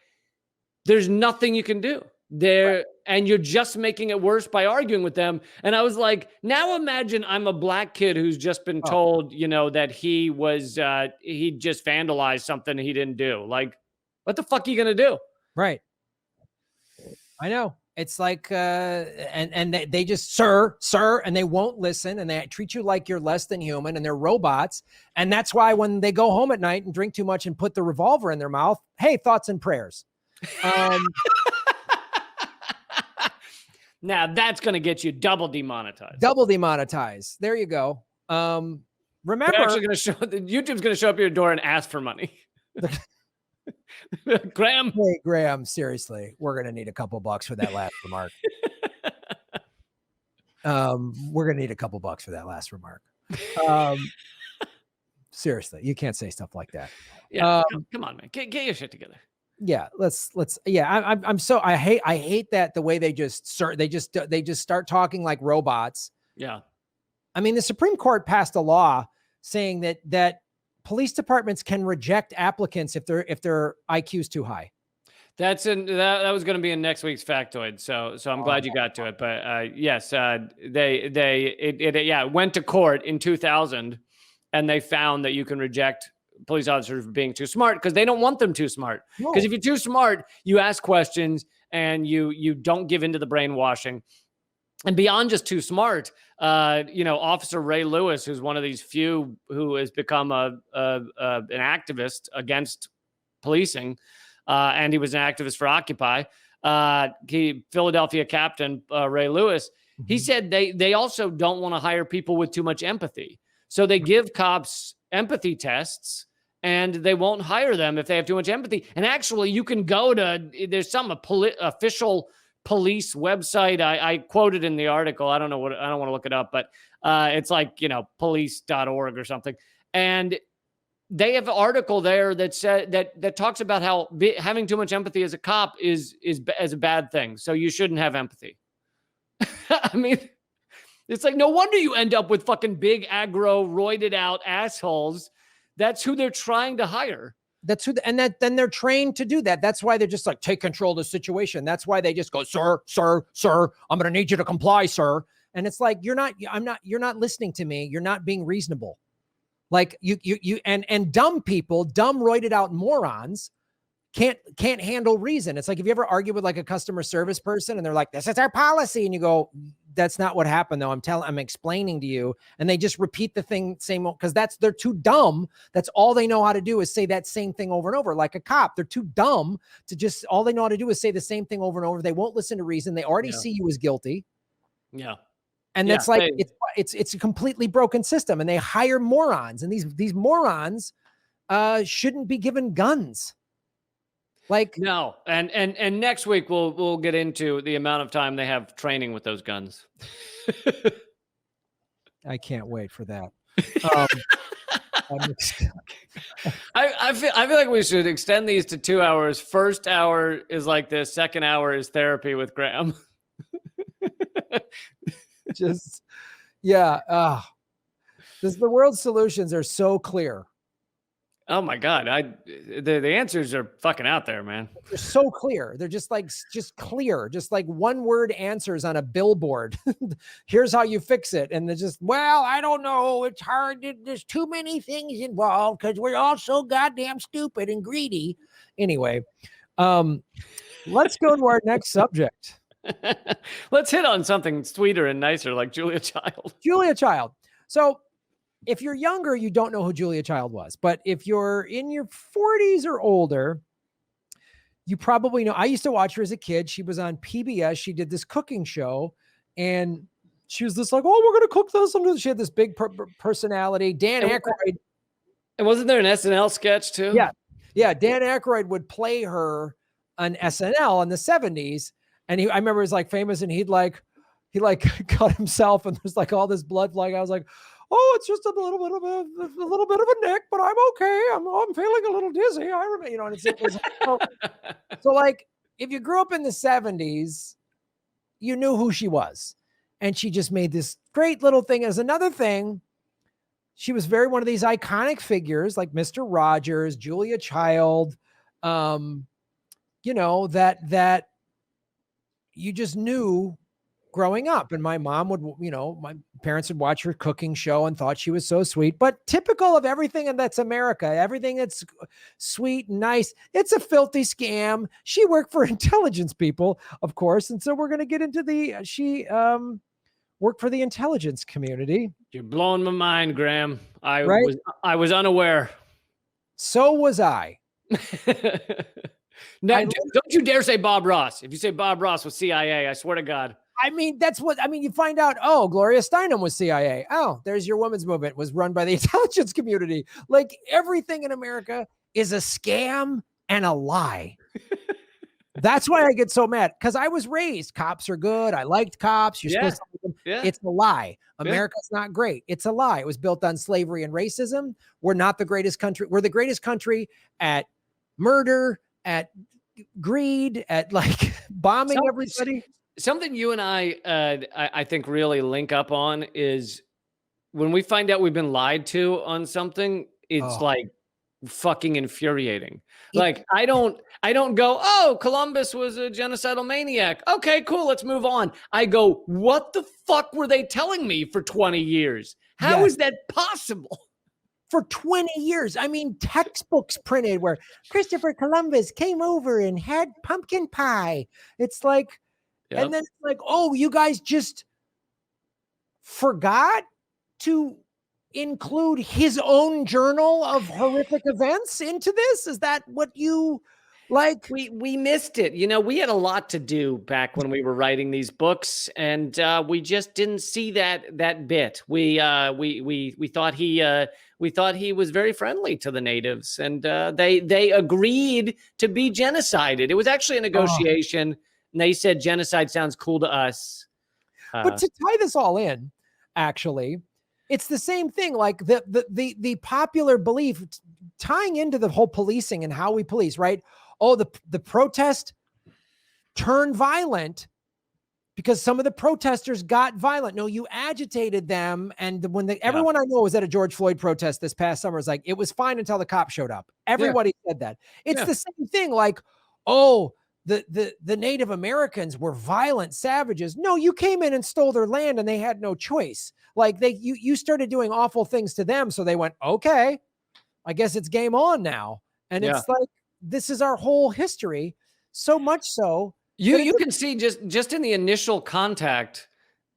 there's nothing you can do there, and you're just making it worse by arguing with them. And I was like, now imagine I'm a black kid who's just been Oh, told, that he just vandalized something he didn't do. Like, what the fuck are you gonna do? right. I know. It's like, and they just, sir, and they won't listen, and they treat you like you're less than human, and they're robots. And that's why when they go home at night and drink too much and put the revolver in their mouth, hey, thoughts and prayers. Now that's gonna get you double demonetized. Double demonetized. There you go. They're Remember, actually gonna YouTube's gonna show up at your door and ask for money. Graham. hey, Graham, seriously, we're going to need a couple bucks for that last remark. We're going to need a couple bucks for that last remark. Seriously, you can't say stuff like that. Yeah, come on, man. Get your shit together. Yeah, let's. Yeah, I'm so I hate that the way they just start talking like robots. Yeah. I mean, the Supreme Court passed a law saying that police departments can reject applicants if their IQ is too high. That was going to be in next week's factoid. So I'm glad you got to it. But yes, it went to court in 2000, and they found that you can reject police officers for being too smart because they don't want them too smart. Because if you're too smart, you ask questions and you don't give into the brainwashing. And beyond just too smart, Officer Ray Lewis, who's one of these few who has become an activist against policing, and he was an activist for Occupy. Philadelphia captain Ray Lewis, he said they also don't want to hire people with too much empathy. So they give cops empathy tests, and they won't hire them if they have too much empathy. And actually, you can go to there's some official police website. I quoted in the article. I don't want to look it up, but it's like, police.org or something. And they have an article there that said that talks about how having too much empathy as a cop is as a bad thing. So you shouldn't have empathy. I mean, it's like, no wonder you end up with fucking big aggro, roided out assholes. That's who they're trying to hire. That's who, then they're trained to do that. That's why they're just like, take control of the situation. That's why they just go, sir, I'm going to need you to comply, sir. And it's like, you're not listening to me. You're not being reasonable. Like and dumb people, dumb roided out morons can't handle reason. It's like, if you ever argue with like a customer service person and they're like, this is our policy. And you go, that's not what happened though. I'm explaining to you. And they just repeat the thing, because they're too dumb. That's all they know how to do is say that same thing over and over. Like a cop, they're too dumb to all they know how to do is say the same thing over and over. They won't listen to reason. They already see you as guilty. Yeah. And that's it's a completely broken system, and they hire morons, and these morons shouldn't be given guns. Like, no. And next week we'll get into the amount of time they have training with those guns. I can't wait for that. I feel like we should extend these to 2 hours. First hour is like this. Second hour is therapy with Graham. Just, yeah. The world's solutions are so clear. Oh my God. The answers are fucking out there, man. They're so clear. They're just clear, just like one word answers on a billboard. Here's how you fix it. And they're just, well, I don't know. It's hard. There's too many things involved because we're all so goddamn stupid and greedy. Anyway, let's go to our next subject. Let's hit on something sweeter and nicer like Julia Child. Julia Child. So if you're younger, you don't know who Julia Child was. But if you're in your 40s or older, you probably know. I used to watch her as a kid. She was on PBS. She did this cooking show. And she was just like, oh, we're going to cook this. She had this big personality. Dan Aykroyd. And wasn't there an SNL sketch too? Yeah. Yeah. Dan Aykroyd would play her on SNL in the 70s. And I remember he was like famous, and he'd like, he like cut himself, and there's like all this blood flying. I was like, oh, it's just a little bit of a nick, but I'm okay. I'm feeling a little dizzy. I remember, you know, and it was so like if you grew up in the 70s, you knew who she was, and she just made this great little thing. As another thing, she was very one of these iconic figures like Mr. Rogers, Julia Child, you know, that you just knew growing up. And my mom would, you know, my parents would watch her cooking show and thought she was so sweet, but typical of everything. And that's America, everything that's sweet and nice. It's a filthy scam. She worked for intelligence people, of course. And so we're going to get into she worked for the intelligence community. You're blowing my mind, Graham. Right? I was unaware. So was I. No, don't you dare say Bob Ross. If you say Bob Ross was CIA, I swear to God. I mean, you find out, oh, Gloria Steinem was CIA. Oh, there's your women's movement was run by the intelligence community. Like everything in America is a scam and a lie. That's why I get so mad, because I was raised, cops are good. I liked cops. You're supposed to like them. Yeah. It's a lie. America's not great. It's a lie. It was built on slavery and racism. We're not the greatest country. We're the greatest country at murder, at greed, at like bombing everybody. Something you and I think really link up on is when we find out we've been lied to on something, it's like fucking infuriating. Like I don't go, oh, Columbus was a genocidal maniac. Okay, cool. Let's move on. I go, what the fuck were they telling me for 20 years? How is that possible? For 20 years. I mean, textbooks printed where Christopher Columbus came over and had pumpkin pie. It's like, and then it's like, oh, you guys just forgot to include his own journal of horrific events into this? Is that what you like? We missed it. You know, we had a lot to do back when we were writing these books, and we just didn't see that bit. We thought he was very friendly to the natives, and they agreed to be genocided. It was actually a negotiation, and they said genocide sounds cool to us. But to tie this all in, actually, it's the same thing. Like the popular belief tying into the whole policing and how we police, right? Oh, the protest turned violent because some of the protesters got violent. No, you agitated them. And when everyone I know was at a George Floyd protest this past summer, is like, it was fine until the cops showed up. Everybody said that. It's the same thing. Like, oh, the Native Americans were violent savages. No, you came in and stole their land and they had no choice. Like you started doing awful things to them. So they went, okay, I guess it's game on now. And it's like, this is our whole history. So much so. You can see just in the initial contact,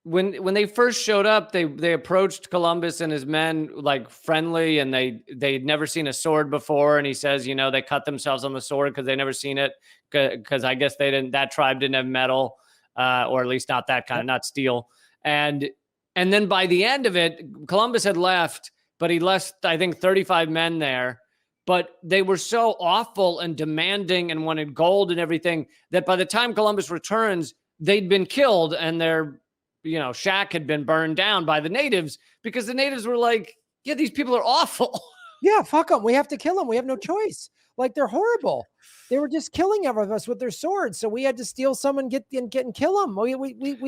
when they first showed up, they approached Columbus and his men like friendly, and they'd never seen a sword before. And he says, you know, they cut themselves on the sword because they never seen it, because I guess that tribe didn't have metal, or at least not that kind of, not steel. And then by the end of it, Columbus had left, but he left, I think, 35 men there. But they were so awful and demanding and wanted gold and everything that by the time Columbus returns, they'd been killed and their, you know, shack had been burned down by the natives, because the natives were like, yeah, these people are awful. Yeah, fuck them. We have to kill them. We have no choice. Like, they're horrible. They were just killing every of us with their swords. So we had to steal some and get and kill them. We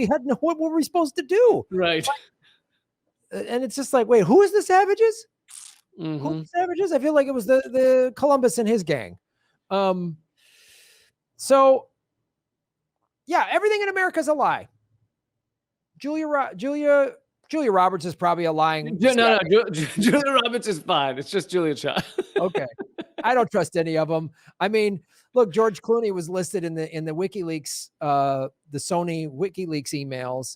had no, what were we supposed to do? Right. And it's just like, wait, who is the savages? Mm-hmm. Who savages? I feel like it was the Columbus and his gang. So yeah, everything in America is a lie. Julia Roberts is probably a lying. No, Julia Roberts is fine. It's just Julia Child. Okay, I don't trust any of them. I mean, look, George Clooney was listed in the WikiLeaks, the Sony WikiLeaks emails,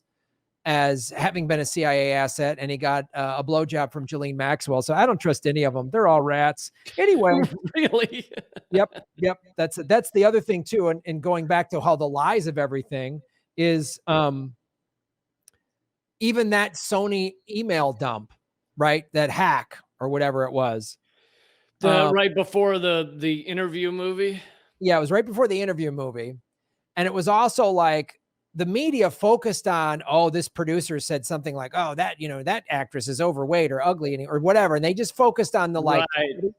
as having been a CIA asset, and he got a blowjob from Ghislaine Maxwell. So I don't trust any of them. They're all rats. Anyway. Really? Yep. That's the other thing too. And going back to how the lies of everything is, even that Sony email dump, right? That hack or whatever it was. Right before the interview movie. Yeah, it was right before the interview movie. And it was also like, the media focused on, oh, this producer said something like, oh, that, that actress is overweight or ugly or whatever. And they just focused on the Right.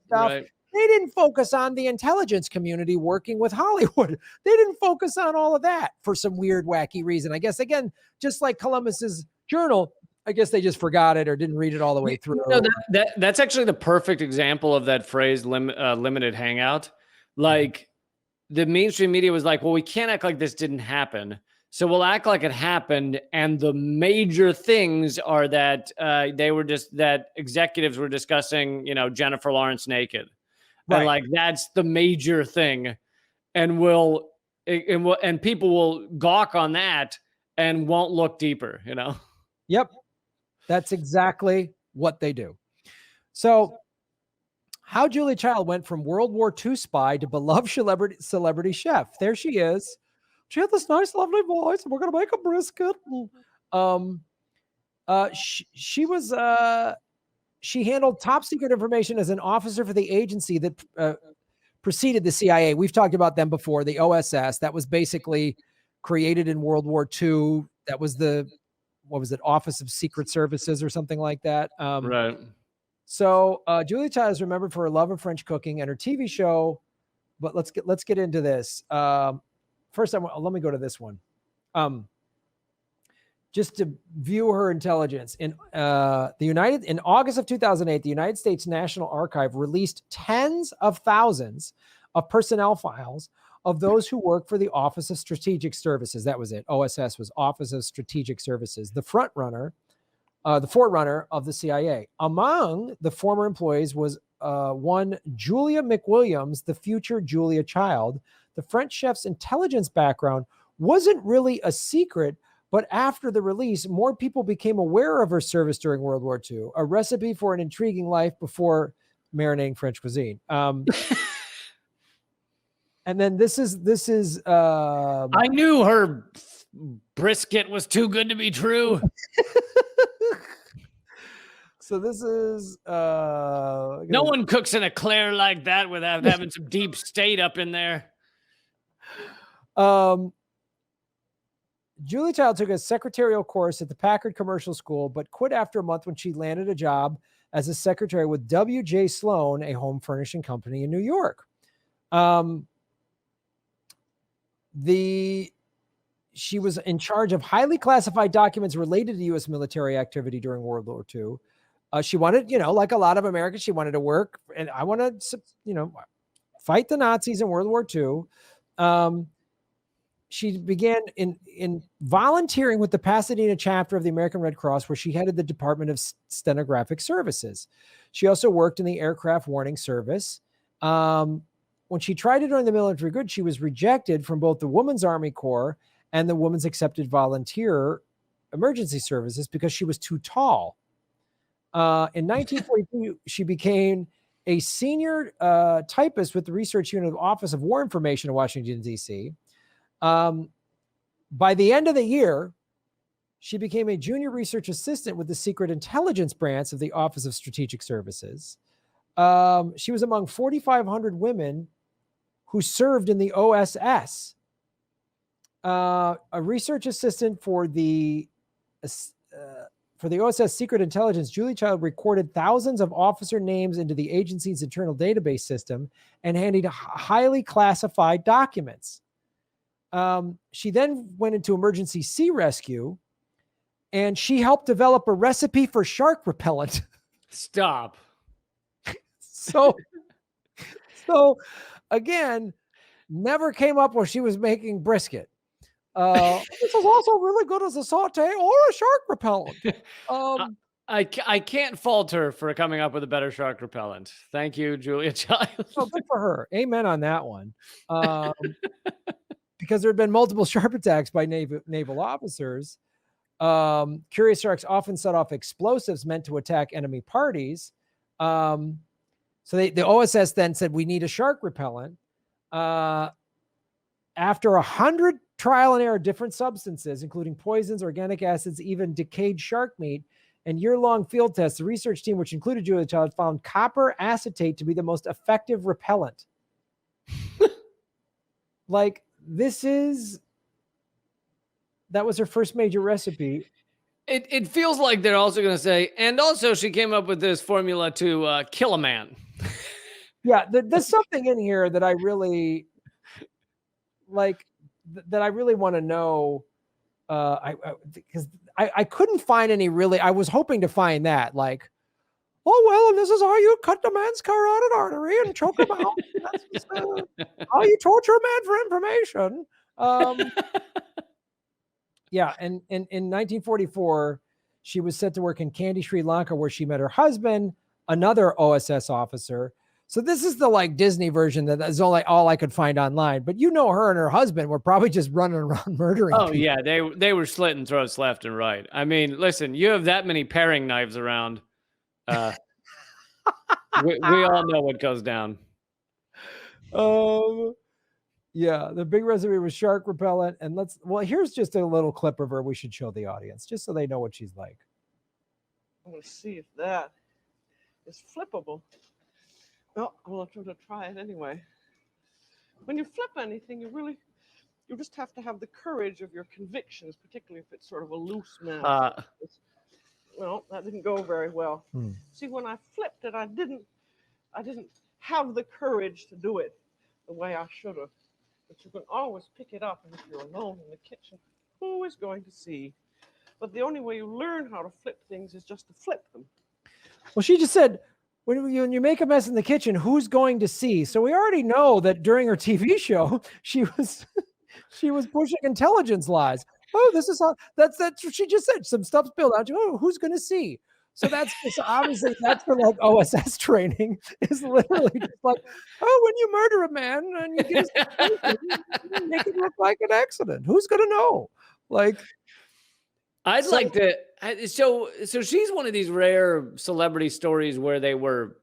stuff. Right. They didn't focus on the intelligence community working with Hollywood. They didn't focus on all of that for some weird, wacky reason. I guess, again, just like Columbus's journal, I guess they just forgot it or didn't read it all the way through. That's actually the perfect example of that phrase, limited hangout. Like, the mainstream media was like, well, we can't act like this didn't happen. So we'll act like it happened. And the major things are that that executives were discussing, Jennifer Lawrence naked. Right. And like, that's the major thing. And people will gawk on that and won't look deeper, Yep. That's exactly what they do. So how Julia Child went from World War II spy to beloved celebrity chef. There she is. She had this nice, lovely voice, and we're going to make a brisket. She handled top secret information as an officer for the agency that preceded the CIA. We've talked about them before, the OSS. That was basically created in World War II. That was Office of Secret Services or something like that. Right. So Julia Child is remembered for her love of French cooking and her TV show. But let's get into this. First, let me go to this one. Just to view her intelligence. In August of 2008, the United States National Archive released tens of thousands of personnel files of those who work for the Office of Strategic Services. That was it. OSS was Office of Strategic Services, the forerunner of the CIA. Among the former employees was one Julia McWilliams, the future Julia Child. The French chef's intelligence background wasn't really a secret, but after the release, more people became aware of her service during World War II, a recipe for an intriguing life before marinating French cuisine. And then this is I knew her brisket was too good to be true. So this is no one cooks an eclair like that without having some deep state up in there. Julia Child took a secretarial course at the Packard Commercial School, but quit after a month when she landed a job as a secretary with W.J. Sloan, a home furnishing company in New York. She was in charge of highly classified documents related to U.S. military activity during World War II. She wanted, like a lot of Americans, she wanted to work, and I want to, fight the Nazis in World War II. She began in volunteering with the Pasadena chapter of the American Red Cross, where she headed the Department of Stenographic Services. She also worked in the Aircraft Warning Service. When she tried to join the military good, she was rejected from both the Women's Army Corps and the Women's Accepted Volunteer Emergency Services because she was too tall. In 1942, she became a senior typist with the research unit of the Office of War Information in Washington, D.C. By the end of the year, she became a junior research assistant with the Secret Intelligence Branch of the Office of Strategic Services. She was among 4,500 women who served in the OSS. A research assistant for the OSS Secret Intelligence, Julia Child recorded thousands of officer names into the agency's internal database system and handled highly classified documents. She then went into emergency sea rescue, and she helped develop a recipe for shark repellent. Stop. So again, never came up when she was making brisket. This is also really good as a saute or a shark repellent. I can't fault her for coming up with a better shark repellent. Thank you, Julia Child. Oh, good for her. Amen on that one. Because there had been multiple shark attacks by naval officers. Curious sharks often set off explosives meant to attack enemy parties. So the OSS then said, we need a shark repellent. After 100 trial and error different substances, including poisons, organic acids, even decayed shark meat, and year-long field tests, the research team, which included Julia Child, found copper acetate to be the most effective repellent. Like, this is That was her first major recipe. It feels like they're also going to say, and also she came up with this formula to kill a man. Yeah, there's something in here that I really like, that I really want to know. Because I couldn't find any really. I was hoping to find that, like, oh well, and this is how you cut the man's carotid artery and choke him out. That's just, how you torture a man for information. Yeah, and in 1944, she was sent to work in Kandy, Sri Lanka, where she met her husband, another OSS officer. So this is the like Disney version that is only all I could find online. But her and her husband were probably just running around murdering Oh people. yeah, they were slitting throats left and right. I mean, listen, you have that many paring knives around. We all know what goes down. Yeah, the big recipe was shark repellent. And here's just a little clip of her we should show the audience, just so they know what she's like. I'm going to see if that is flippable. Well, I'm going to try it anyway. When you flip anything, you just have to have the courage of your convictions, particularly if it's sort of a loose mass. Well, that didn't go very well. See, when I flipped it, I didn't have the courage to do it the way I should have. But you can always pick it up, and if you're alone in the kitchen, who is going to see? But the only way you learn how to flip things is just to flip them. Well, she just said, when you make a mess in the kitchen, who's going to see? So we already know that during her TV show, she was pushing intelligence lies. Oh, this is how that's what she just said. Some stuff spilled out. Oh, who's going to see? So that's just, obviously that's for like OSS training, is literally just like, oh, when you murder a man and you get his make it look like an accident. Who's going to know? Like, I'd like to. So she's one of these rare celebrity stories where they were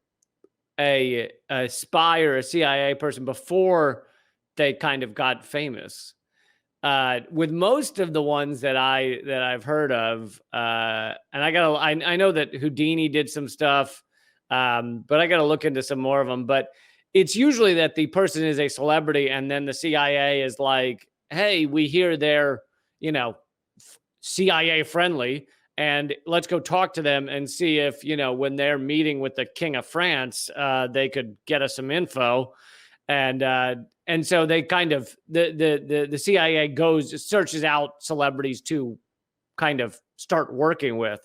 a spy or a CIA person before they kind of got famous. With most of the ones that I've heard of, and I know that Houdini did some stuff, but I got to look into some more of them. But it's usually that the person is a celebrity, and then the CIA is like, "Hey, we hear they're, CIA friendly, and let's go talk to them and see if, when they're meeting with the King of France, they could get us some info." And so they kind of the CIA searches out celebrities to kind of start working with.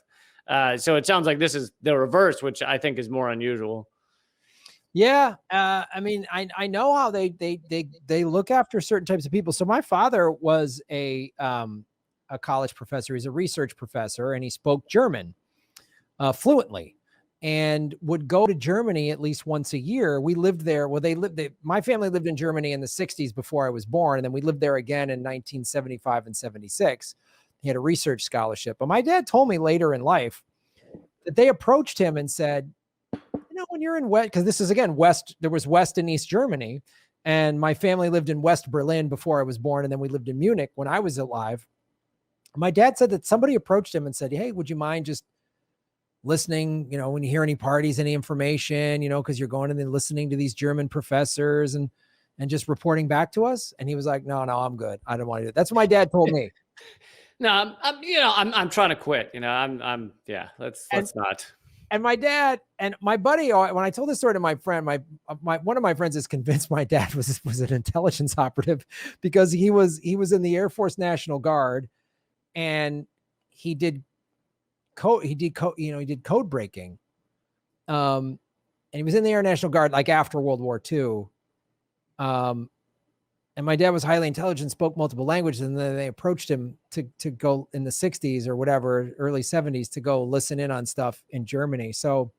So it sounds like this is the reverse, which I think is more unusual. Yeah, I mean, I know how they look after certain types of people. So my father was a college professor. He's a research professor, and he spoke German fluently, and would go to Germany at least once a year. We lived there. Well, my family lived in Germany in the 60s before I was born. And then we lived there again in 1975 and 76. He had a research scholarship. But my dad told me later in life that they approached him and said, when you're in West, because this is again, West, there was West and East Germany. And my family lived in West Berlin before I was born. And then we lived in Munich when I was alive. My dad said that somebody approached him and said, hey, would you mind just listening, when you hear any parties, any information, because you're going and then listening to these German professors and just reporting back to us. And he was like, no, I'm good. I don't want to do it. That's what my dad told me. No, I'm trying to quit. Let's not. And my dad and my buddy, when I told this story to my friend, one of my friends is convinced my dad was an intelligence operative, because he was in the Air Force National Guard, and he did code breaking. And he was in the Air National Guard like after World War II. And my dad was highly intelligent, spoke multiple languages, and then they approached him to go in the 60s or whatever, early 70s, to go listen in on stuff in Germany. So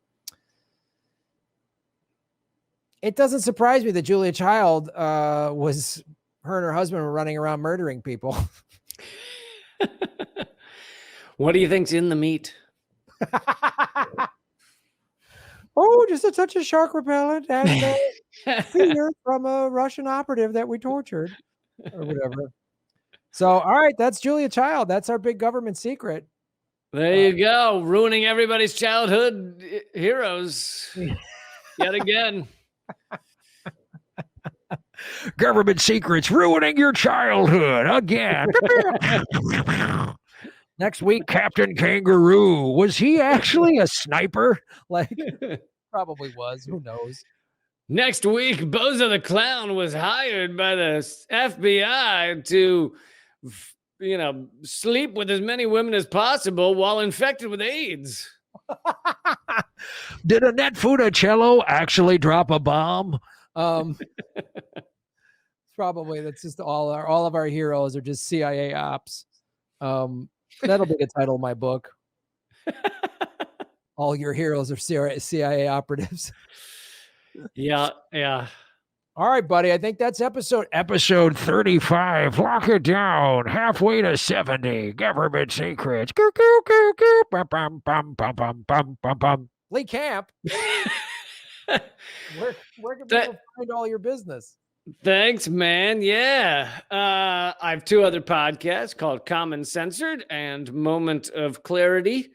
it doesn't surprise me that Julia Child her and her husband were running around murdering people. What do you think's in the meat? Oh, just a touch of shark repellent and fear from a Russian operative that we tortured or whatever. So, all right, that's Julia Child. That's our big government secret. There you go. Ruining everybody's childhood heroes yet again. Government secrets ruining your childhood again. Next week, Captain Kangaroo. Was he actually a sniper? Like, probably was. Who knows? Next week, Bozo the Clown was hired by the FBI to, sleep with as many women as possible while infected with AIDS. Did Annette Funicello actually drop a bomb? Probably that's just all of our heroes are just CIA ops. That'll be the title of my book. All your heroes are CIA operatives. Yeah, yeah. All right, buddy. I think that's episode 35. Lock it down. Halfway to 70. Government secrets. Lee Camp. Where can people find all your business? Thanks, man. Yeah. I have 2 other podcasts called Common Censored and Moment of Clarity.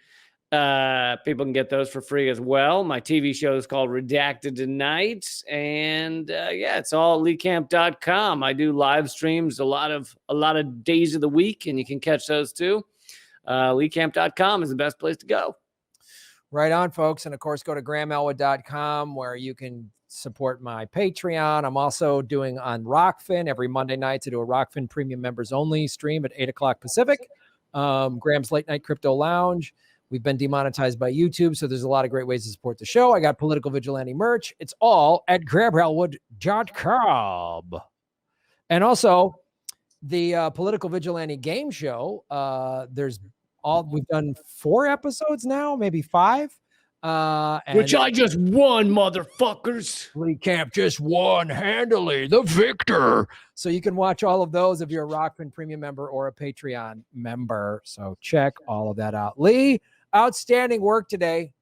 People can get those for free as well. My TV show is called Redacted Tonight. And it's all leecamp.com. I do live streams a lot of days of the week, and you can catch those too. leecamp.com is the best place to go. Right on, folks. And of course, go to grahamelwood.com where you can support my Patreon. I'm also doing on Rockfin every Monday night to do a Rockfin premium members only stream at 8:00 Pacific. Graham's Late Night Crypto Lounge. We've been demonetized by YouTube, so there's a lot of great ways to support the show. I got Political Vigilante merch. It's all at grahamelwood.com. And also the Political Vigilante game show. We've done 4 episodes now, maybe 5. Which I just won, motherfuckers. Lee Camp just won handily, the victor. So you can watch all of those if you're a Rockfin premium member or a Patreon member. So check all of that out. Lee, outstanding work today.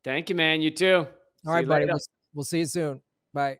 Thank you, man. You too. All right, buddy. We'll see you soon. Bye.